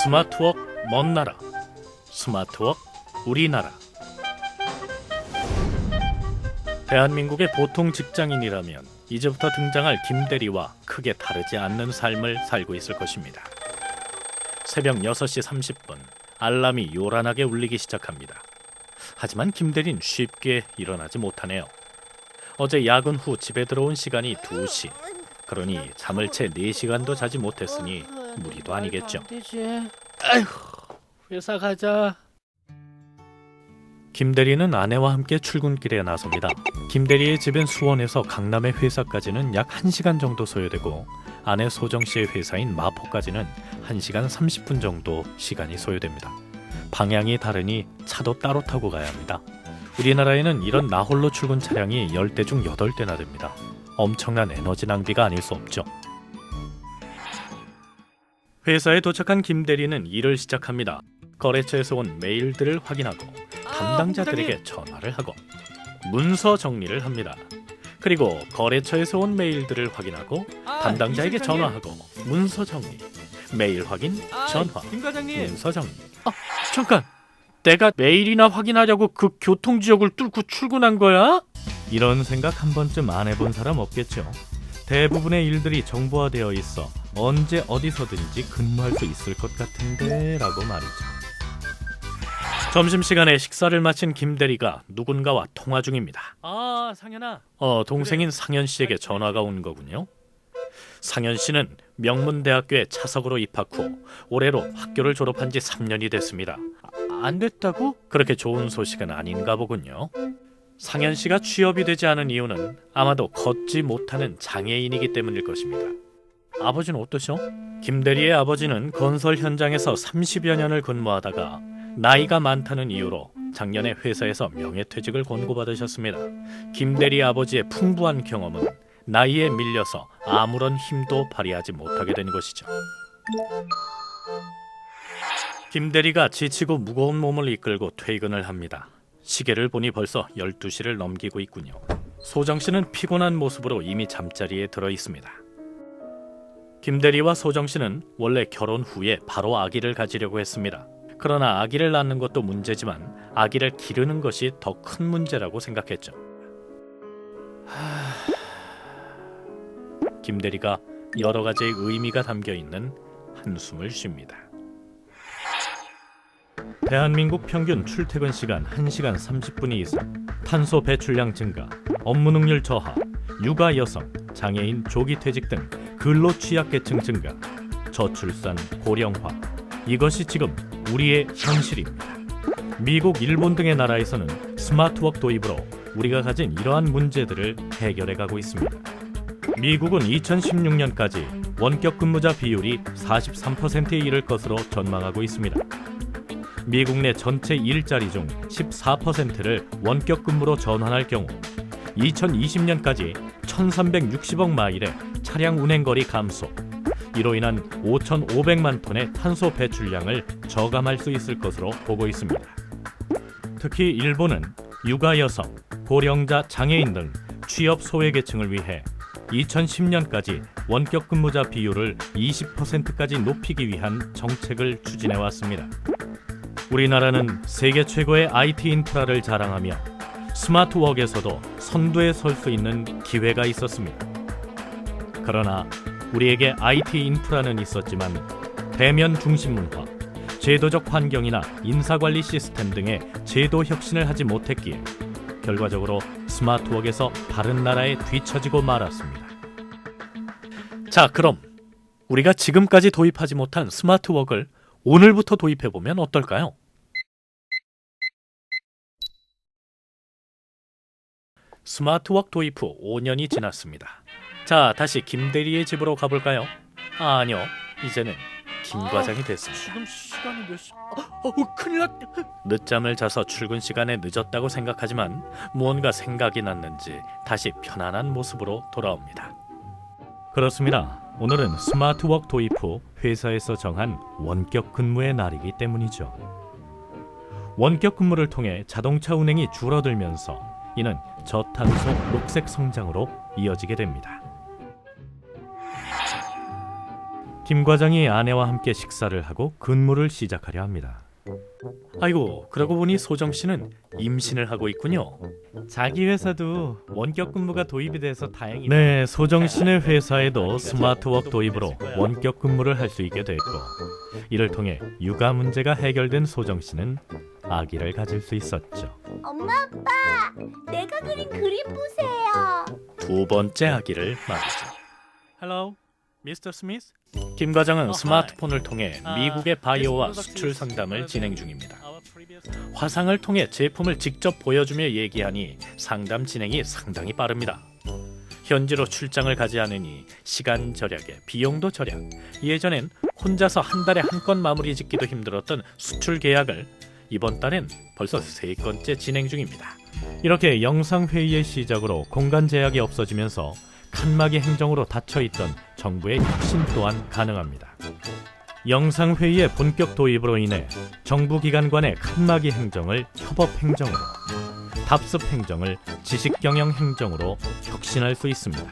스마트워크 먼 나라, 스마트워크 우리나라. 대한민국의 보통 직장인이라면 이제부터 등장할 김대리와 크게 다르지 않는 삶을 살고 있을 것입니다. 새벽 6시 30분 알람이 요란하게 울리기 시작합니다. 하지만 김대리는 쉽게 일어나지 못하네요. 어제 야근 후 집에 들어온 시간이 2시. 그러니 잠을 채 4시간도 자지 못했으니 무리도 아니겠죠. 아휴, 회사 가자. 김대리는 아내와 함께 출근길에 나섭니다. 김대리의 집은 수원에서 강남의 회사까지는 약 1시간 정도 소요되고 아내 소정씨의 회사인 마포까지는 1시간 30분 정도 시간이 소요됩니다. 방향이 다르니 차도 따로 타고 가야 합니다. 우리나라에는 이런 나홀로 출근 차량이 10대 중 8대나 됩니다. 엄청난 에너지 낭비가 아닐 수 없죠. 회사에 도착한 김대리는 일을 시작합니다. 거래처에서 온 메일들을 확인하고 담당자들에게 전화를 하고 문서 정리를 합니다. 그리고 거래처에서 온 메일들을 확인하고 담당자에게 전화하고 문서 정리, 메일 확인, 전화, 문서 정리. 잠깐! 내가 메일이나 확인하려고 그 교통지역을 뚫고 출근한 거야? 이런 생각 한 번쯤 안 해본 사람 없겠죠. 대부분의 일들이 정보화되어 있어 언제 어디서든지 근무할 수 있을 것 같은데 라고 말이죠. 점심시간에 식사를 마친 김대리가 누군가와 통화 중입니다. 상현아. 동생인 상현씨에게 전화가 온 거군요. 상현씨는 명문대학교에 차석으로 입학 후 올해로 학교를 졸업한 지 3년이 됐습니다. 안 됐다고? 그렇게 좋은 소식은 아닌가 보군요. 상현씨가 취업이 되지 않은 이유는 아마도 걷지 못하는 장애인이기 때문일 것입니다. 아버지는 어떠셔? 김대리의 아버지는 건설 현장에서 30여 년을 근무하다가 나이가 많다는 이유로 작년에 회사에서 명예퇴직을 권고받으셨습니다. 김대리 아버지의 풍부한 경험은 나이에 밀려서 아무런 힘도 발휘하지 못하게 된 것이죠. 김대리가 지치고 무거운 몸을 이끌고 퇴근을 합니다. 시계를 보니 벌써 12시를 넘기고 있군요. 소정씨는 피곤한 모습으로 이미 잠자리에 들어 있습니다. 김대리와 소정씨는 원래 결혼 후에 바로 아기를 가지려고 했습니다. 그러나 아기를 낳는 것도 문제지만 아기를 기르는 것이 더 큰 문제라고 생각했죠. 김대리가 여러 가지의 의미가 담겨있는 한숨을 쉽니다. 대한민국 평균 출퇴근 시간 1시간 30분이 이상, 탄소 배출량 증가, 업무 능률 저하, 육아 여성, 장애인 조기 퇴직 등 근로 취약계층 증가, 저출산, 고령화, 이것이 지금 우리의 현실입니다. 미국, 일본 등의 나라에서는 스마트워크 도입으로 우리가 가진 이러한 문제들을 해결해가고 있습니다. 미국은 2016년까지 원격 근무자 비율이 43%에 이를 것으로 전망하고 있습니다. 미국 내 전체 일자리 중 14%를 원격 근무로 전환할 경우 2020년까지 1360억 마일의 차량 운행거리 감소, 이로 인한 5500만 톤의 탄소 배출량을 저감할 수 있을 것으로 보고 있습니다. 특히 일본은 육아 여성, 고령자, 장애인 등 취업 소외계층을 위해 2010년까지 원격 근무자 비율을 20%까지 높이기 위한 정책을 추진해왔습니다. 우리나라는 세계 최고의 IT 인프라를 자랑하며 스마트워크에서도 선두에 설 수 있는 기회가 있었습니다. 그러나 우리에게 IT 인프라는 있었지만 대면 중심 문화, 제도적 환경이나 인사관리 시스템 등의 제도 혁신을 하지 못했기에 결과적으로 스마트워크에서 다른 나라에 뒤처지고 말았습니다. 자, 그럼 우리가 지금까지 도입하지 못한 스마트워크를 오늘부터 도입해보면 어떨까요? 스마트워크 도입 후 5년이 지났습니다. 자, 다시 김대리의 집으로 가볼까요? 아니요, 이제는 김 과장이 됐습니다. 지금 시간이 몇 시? 큰일 났다. 늦잠을 자서 출근 시간에 늦었다고 생각하지만 무언가 생각이 났는지 다시 편안한 모습으로 돌아옵니다. 그렇습니다. 오늘은 스마트워크 도입 후 회사에서 정한 원격 근무의 날이기 때문이죠. 원격 근무를 통해 자동차 운행이 줄어들면서 이는 저탄소 녹색 성장으로 이어지게 됩니다. 김 과장이 아내와 함께 식사를 하고 근무를 시작하려 합니다. 아이고, 그러고 보니 소정 씨는 임신을 하고 있군요. 자기 회사도 원격 근무가 도입이 돼서 다행이다. 네, 소정 씨네 회사에도 스마트워크 도입으로 원격 근무를 할 수 있게 됐고, 이를 통해 육아 문제가 해결된 소정 씨는 아기를 가질 수 있었죠. 엄마, 아빠, 내가 그린 그림 보세요. 두 번째 아기를 맞았죠. Hello, Mr. Smith? 김 과장은 스마트폰을 통해 미국의 바이오와 수출 상담을 진행 중입니다. 화상을 통해 제품을 직접 보여주며 얘기하니 상담 진행이 상당히 빠릅니다. 현지로 출장을 가지 않으니 시간 절약에 비용도 절약. 예전엔 혼자서 한 달에 한 건 마무리 짓기도 힘들었던 수출 계약을 이번 달엔 벌써 3건째 진행 중입니다. 이렇게 영상회의의 시작으로 공간 제약이 없어지면서 칸막이 행정으로 닫혀있던 정부의 혁신 또한 가능합니다. 영상회의의 본격 도입으로 인해 정부 기관 간의 칸막이 행정을 협업 행정으로, 답습 행정을 지식경영 행정으로 혁신할 수 있습니다.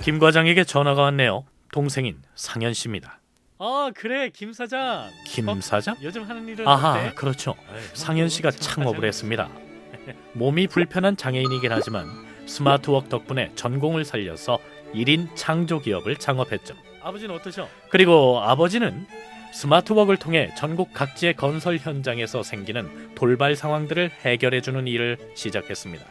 김 과장에게 전화가 왔네요. 동생인 상현 씨입니다. 그래, 김 사장. 김 사장? 요즘 하는 일은 아하, 어때? 그렇죠. 상현 씨가 창업을 했습니다. 몸이 불편한 장애인이긴 하지만 스마트워크 덕분에 전공을 살려서 1인 창조 기업을 창업했죠. 아버지는 어떠셔? 그리고 아버지는 스마트워크를 통해 전국 각지의 건설 현장에서 생기는 돌발 상황들을 해결해주는 일을 시작했습니다.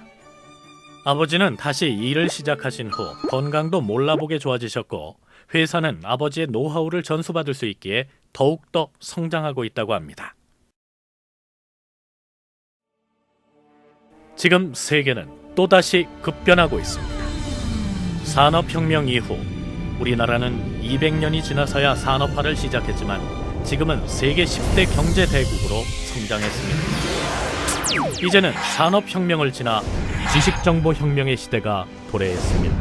아버지는 다시 일을 시작하신 후 건강도 몰라보게 좋아지셨고, 회사는 아버지의 노하우를 전수받을 수 있기에 더욱더 성장하고 있다고 합니다. 지금 세계는 또다시 급변하고 있습니다. 산업혁명 이후 우리나라는 200년이 지나서야 산업화를 시작했지만 지금은 세계 10대 경제대국으로 성장했습니다. 이제는 산업혁명을 지나 지식정보혁명의 시대가 도래했습니다.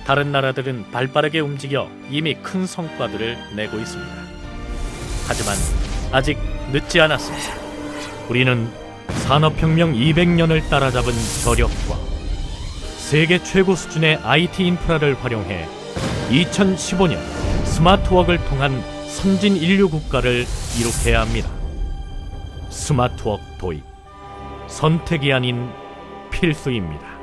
다른 나라들은 발빠르게 움직여 이미 큰 성과들을 내고 있습니다. 하지만 아직 늦지 않았습니다. 우리는 산업혁명 200년을 따라잡은 저력과 세계 최고 수준의 IT 인프라를 활용해 2015년 스마트워크를 통한 선진 인류 국가를 이룩해야 합니다. 스마트워크 도입, 선택이 아닌 필수입니다.